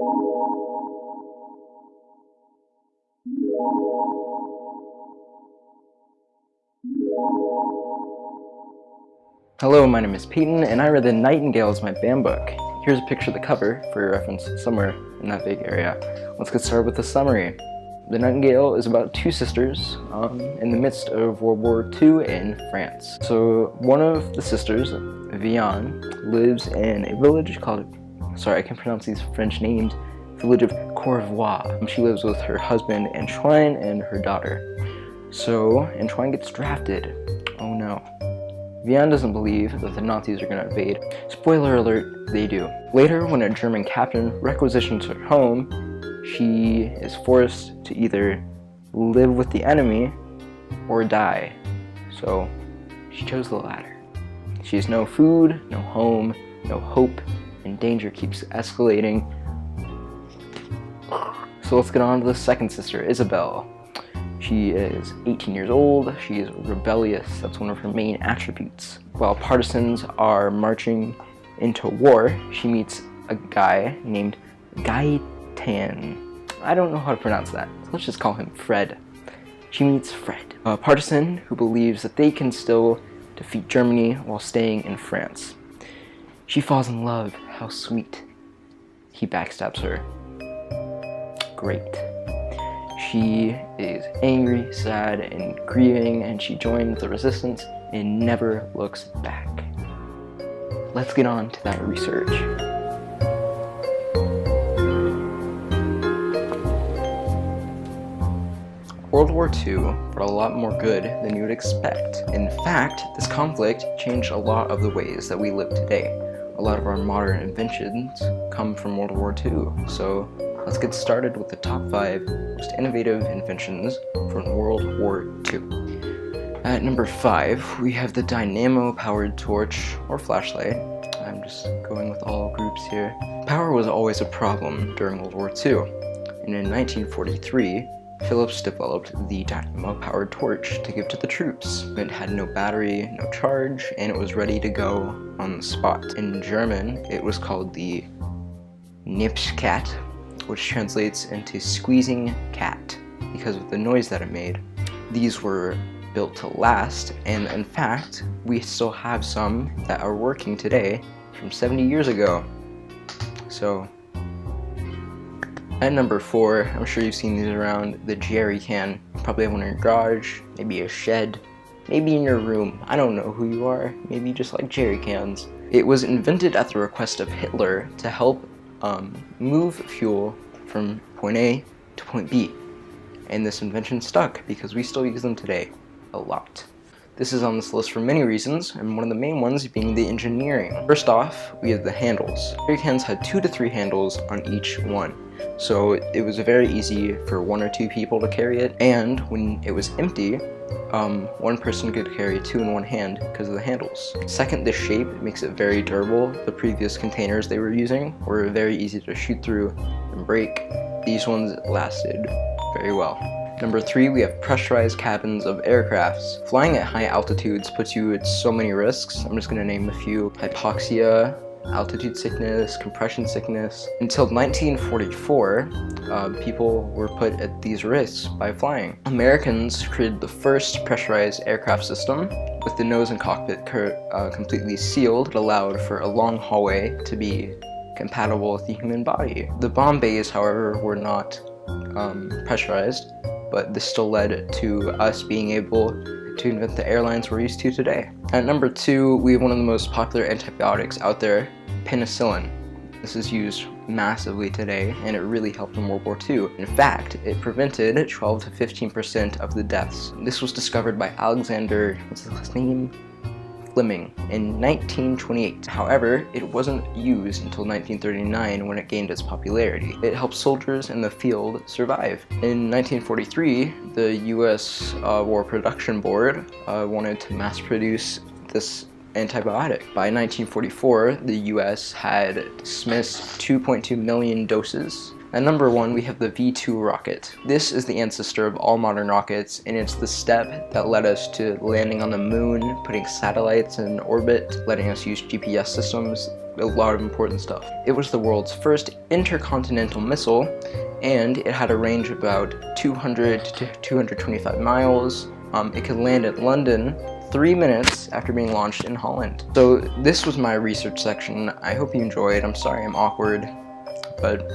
Hello, my name is Peyton, and I read The Nightingale as my BAM book. Here's a picture of the cover for your reference somewhere in that big area. Let's get started with the summary. The Nightingale is about two sisters in the midst of World War II in France. So one of the sisters, Zeavin, lives in a village called, sorry I can't pronounce these French names, village of Courvois. She lives with her husband Antoine and her daughter. So Antoine gets drafted. Oh no. Zeavin doesn't believe that the Nazis are going to invade. Spoiler alert, they do. Later, when a German captain requisitions her home, she is forced to either live with the enemy or die. So she chose the latter. She has no food, no home, no hope, and danger keeps escalating. So let's get on to the second sister, Isabelle. She is 18 years old, she is rebellious, that's one of her main attributes. While partisans are marching into war, she meets a guy named Gaetan. I don't know how to pronounce that, so let's just call him Fred. She meets Fred, a partisan who believes that they can still defeat Germany while staying in France. She falls in love, how sweet. He backstabs her. Great. She is angry, sad, and grieving, and she joins the resistance and never looks back. Let's get on to that research. World War II brought a lot more good than you would expect. In fact, this conflict changed a lot of the ways that we live today. A lot of our modern inventions come from World War II, so let's get started with the top 5 most innovative inventions from World War II. At number 5, we have the dynamo-powered torch or flashlight. I'm just going with all groups here. Power was always a problem during World War II, and in 1943, Phillips developed the dynamo-powered torch to give to the troops. It had no battery, no charge, and it was ready to go on the spot. In German, it was called the Knipskat, which translates into squeezing cat because of the noise that it made. These were built to last, and in fact, we still have some that are working today from 70 years ago. So, at number 4, I'm sure you've seen these around, the jerry can. Probably have one in your garage, maybe a shed, maybe in your room. I don't know who you are, maybe you just like jerry cans. It was invented at the request of Hitler to help move fuel from point A to point B, and this invention stuck because we still use them today a lot. This is on this list for many reasons, and one of the main ones being the engineering. First off, we have the handles. Jerry cans had 2 to 3 handles on each one, so it was very easy for 1 or 2 people to carry it, and when it was empty, one person could carry 2 in one hand because of the handles. Second, the shape makes it very durable. The previous containers they were using were very easy to shoot through and break. These ones lasted very well. Number 3, we have pressurized cabins of aircrafts. Flying at high altitudes puts you at so many risks. I'm just going to name a few. Hypoxia, altitude sickness, compression sickness. Until 1944, people were put at these risks by flying. Americans created the first pressurized aircraft system with the nose and cockpit completely sealed. It allowed for a long hallway to be compatible with the human body. The bomb bays, however, were not pressurized, but this still led to us being able to invent the airlines we're used to today. At number 2, we have one of the most popular antibiotics out there, penicillin. This is used massively today, and it really helped in World War II. In fact, it prevented 12 to 15% of the deaths. This was discovered by Alexander, what's his last name? Fleming in 1928. However, it wasn't used until 1939 when it gained its popularity. It helped soldiers in the field survive. In 1943, the US War Production Board wanted to mass produce this antibiotic. By 1944, the US had dismissed 2.2 million doses. At number 1, we have the V2 rocket. This is the ancestor of all modern rockets, and it's the step that led us to landing on the moon, putting satellites in orbit, letting us use GPS systems, a lot of important stuff. It was the world's first intercontinental missile, and it had a range of about 200 to 225 miles. It could land at London 3 minutes after being launched in Holland. So this was my research section. I hope you enjoyed. I'm sorry I'm awkward, but